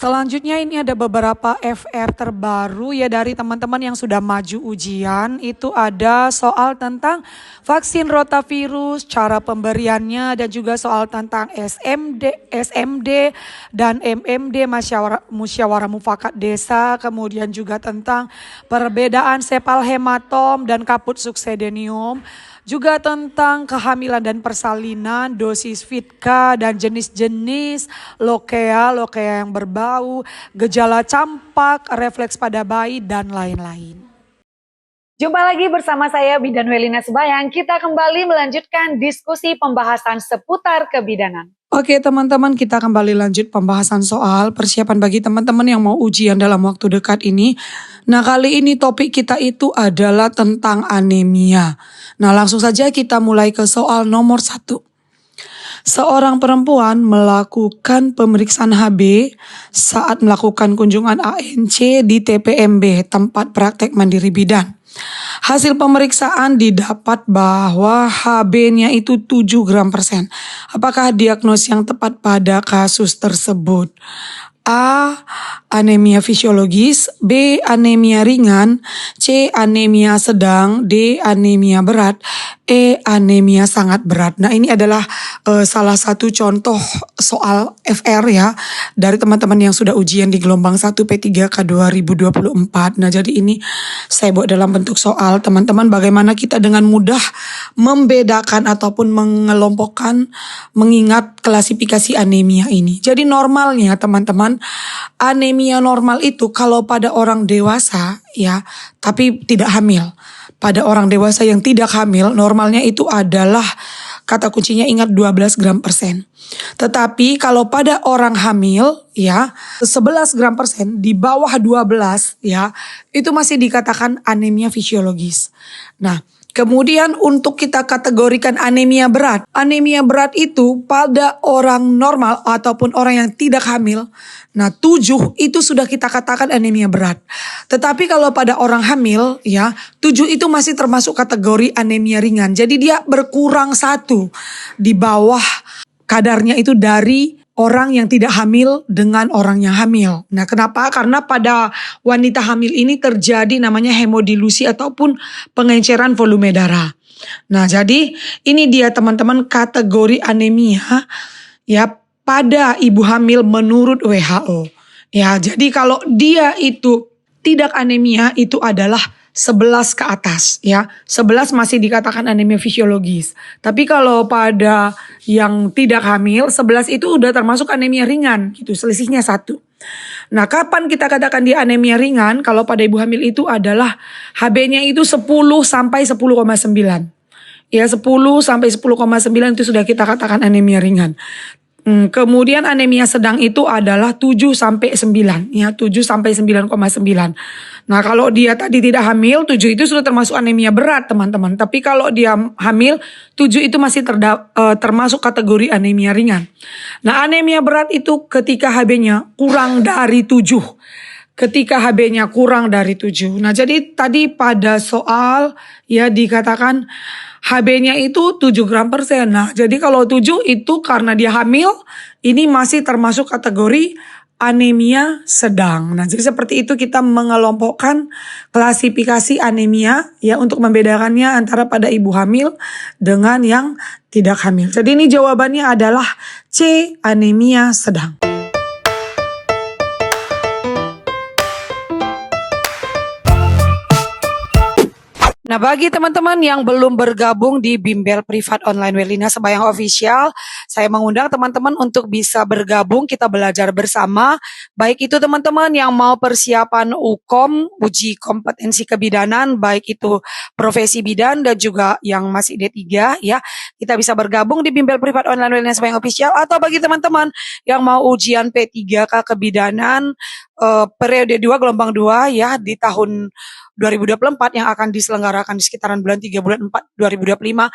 Selanjutnya ini ada beberapa FR terbaru ya dari teman-teman yang sudah maju ujian. Itu ada soal tentang vaksin rotavirus, cara pemberiannya, dan juga soal tentang SMD dan MMD musyawarah mufakat desa. Kemudian juga tentang perbedaan sepal hematom dan kaput suksedenium. Juga tentang kehamilan dan persalinan, dosis Vitka dan jenis-jenis lokea yang berbau, gejala campak, refleks pada bayi, dan lain-lain. Jumpa lagi bersama saya Bidan Welina Sebayang. Kita kembali melanjutkan diskusi pembahasan seputar kebidanan. Oke teman-teman, kita kembali lanjut pembahasan soal persiapan bagi teman-teman yang mau ujian dalam waktu dekat ini. Nah, kali ini topik kita itu adalah tentang anemia. Nah, langsung saja kita mulai ke soal nomor 1. Seorang perempuan melakukan pemeriksaan HB saat melakukan kunjungan ANC di TPMB, tempat praktek mandiri bidan. Hasil pemeriksaan didapat bahwa HB-nya itu 7 gram %. Apakah diagnosis yang tepat pada kasus tersebut? A. Anemia fisiologis, B. Anemia ringan, C. Anemia sedang, D. Anemia berat, E. Anemia sangat berat. Nah, ini adalah salah satu contoh soal FR ya dari teman-teman yang sudah ujian di gelombang 1 P3K 2024. Nah, jadi ini saya buat dalam bentuk soal teman-teman bagaimana kita dengan mudah membedakan ataupun mengelompokkan mengingat klasifikasi anemia ini. Jadi normalnya teman-teman, anemia normal itu kalau pada orang dewasa ya, tapi tidak hamil. Pada orang dewasa yang tidak hamil, normalnya itu adalah kata kuncinya ingat 12 gram %. Tetapi kalau pada orang hamil ya 11 gram %, di bawah 12 ya, itu masih dikatakan anemia fisiologis. Nah, kemudian untuk kita kategorikan anemia berat. Anemia berat itu pada orang normal ataupun orang yang tidak hamil. Nah, 7 itu sudah kita katakan anemia berat. Tetapi kalau pada orang hamil ya, 7 itu masih termasuk kategori anemia ringan. Jadi dia berkurang 1 di bawah kadarnya itu dari orang yang tidak hamil dengan orang yang hamil. Nah, kenapa? Karena pada wanita hamil ini terjadi namanya hemodilusi ataupun pengenceran volume darah. Nah, jadi ini dia teman-teman kategori anemia ya pada ibu hamil menurut WHO. Ya, jadi kalau dia itu tidak anemia itu adalah 11 ke atas ya. 11 masih dikatakan anemia fisiologis. Tapi kalau pada yang tidak hamil 11 itu udah termasuk anemia ringan gitu. Selisihnya 1. Nah, kapan kita katakan dia anemia ringan? Kalau pada ibu hamil itu adalah HB-nya itu 10 sampai 10,9. Ya 10 sampai 10,9 itu sudah kita katakan anemia ringan. Kemudian anemia sedang itu adalah 7 sampai 9 ya, 7 sampai 9,9. Nah, kalau dia tadi tidak hamil 7 itu sudah termasuk anemia berat teman-teman. Tapi kalau dia hamil 7 itu masih termasuk kategori anemia ringan. Nah, anemia berat itu ketika HB-nya kurang dari 7. Ketika HB-nya kurang dari 7. Nah, jadi tadi pada soal ya dikatakan HB-nya itu 7 gram %. Nah, jadi kalau 7 itu karena dia hamil, ini masih termasuk kategori anemia sedang. Nah, jadi seperti itu kita mengelompokkan klasifikasi anemia ya untuk membedakannya antara pada ibu hamil dengan yang tidak hamil. Jadi ini jawabannya adalah C, anemia sedang. Nah, bagi teman-teman yang belum bergabung di Bimbel Privat Online Welina Sebayang Official, saya mengundang teman-teman untuk bisa bergabung, kita belajar bersama. Baik itu teman-teman yang mau persiapan UKOM, uji kompetensi kebidanan, baik itu profesi bidan dan juga yang masih D3 ya. Kita bisa bergabung di Bimbel Privat Online Welina Sebayang Official, atau bagi teman-teman yang mau ujian P3K kebidanan periode 2 gelombang 2 ya di tahun 2024 yang akan diselenggarakan di sekitaran bulan 3 bulan 4 2025.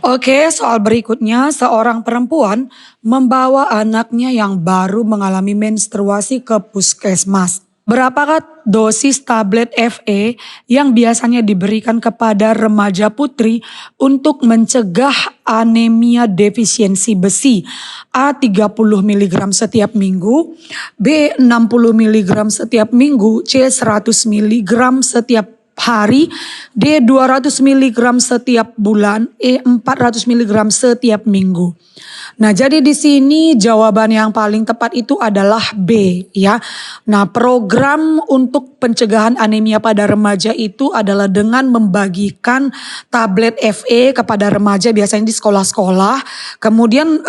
Oke, soal berikutnya, seorang perempuan membawa anaknya yang baru mengalami menstruasi ke puskesmas. Berapakah dosis tablet FE yang biasanya diberikan kepada remaja putri untuk mencegah anemia defisiensi besi? A 30 mg setiap minggu, B 60 mg setiap minggu, C 100 mg setiap hari, D 200 mg setiap bulan, E 400 mg setiap minggu. Nah, jadi di sini jawaban yang paling tepat itu adalah B ya. Nah, program untuk pencegahan anemia pada remaja itu adalah dengan membagikan tablet FE kepada remaja biasanya di sekolah-sekolah. Kemudian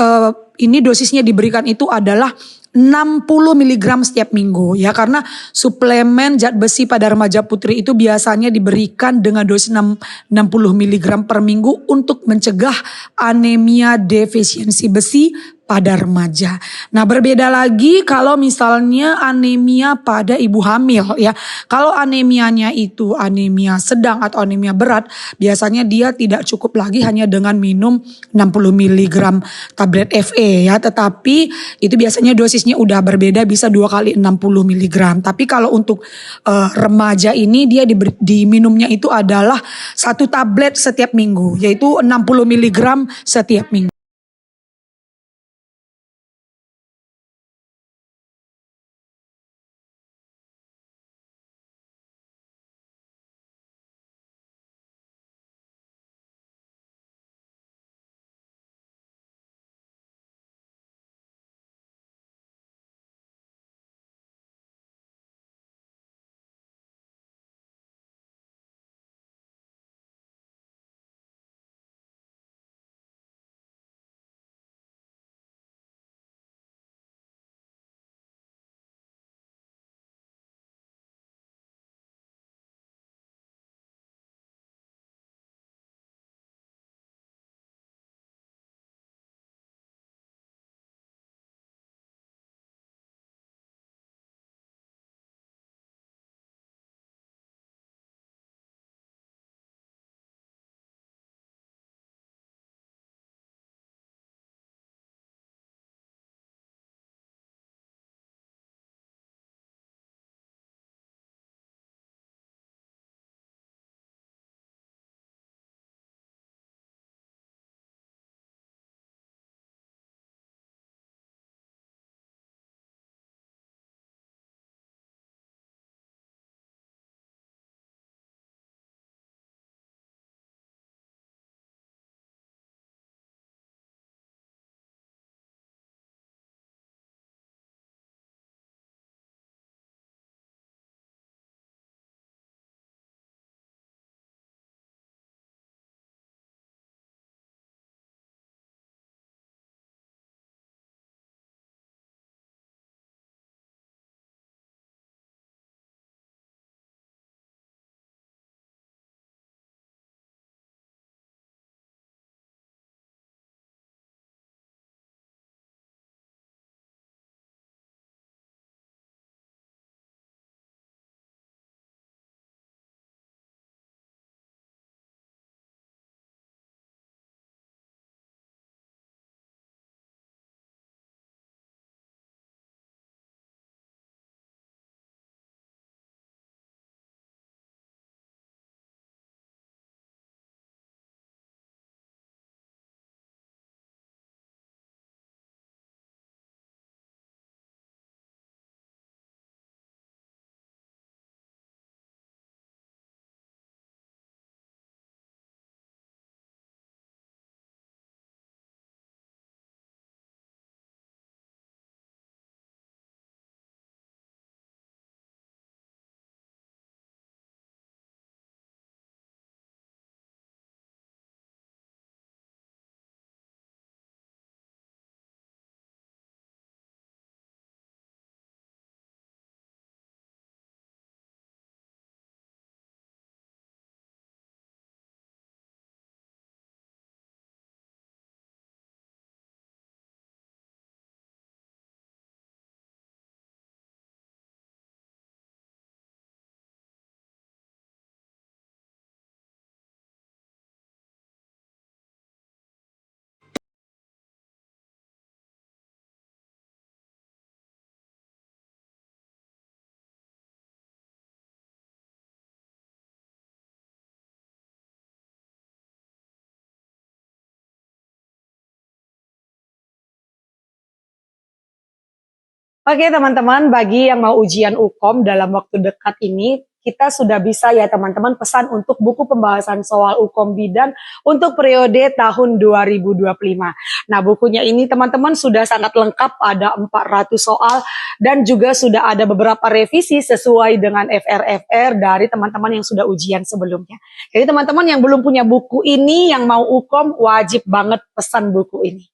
ini dosisnya diberikan itu adalah 60 mg setiap minggu ya, karena suplemen zat besi pada remaja putri itu biasanya diberikan dengan dosis 60 mg per minggu untuk mencegah anemia defisiensi besi pada remaja. Nah, berbeda lagi kalau misalnya anemia pada ibu hamil ya. Kalau anemianya itu anemia sedang atau anemia berat, biasanya dia tidak cukup lagi hanya dengan minum 60 mg tablet FE ya, tetapi itu biasanya dosisnya udah berbeda, bisa 2 kali 60 mg. Tapi kalau untuk remaja ini dia diminumnya itu adalah 1 tablet setiap minggu, yaitu 60 mg setiap minggu. Oke teman-teman, bagi yang mau ujian UKOM dalam waktu dekat ini, kita sudah bisa ya teman-teman pesan untuk buku pembahasan soal UKOM bidan untuk periode tahun 2025. Nah bukunya ini teman-teman sudah sangat lengkap, ada 400 soal dan juga sudah ada beberapa revisi sesuai dengan FR-FR dari teman-teman yang sudah ujian sebelumnya. Jadi teman-teman yang belum punya buku ini, yang mau UKOM wajib banget pesan buku ini.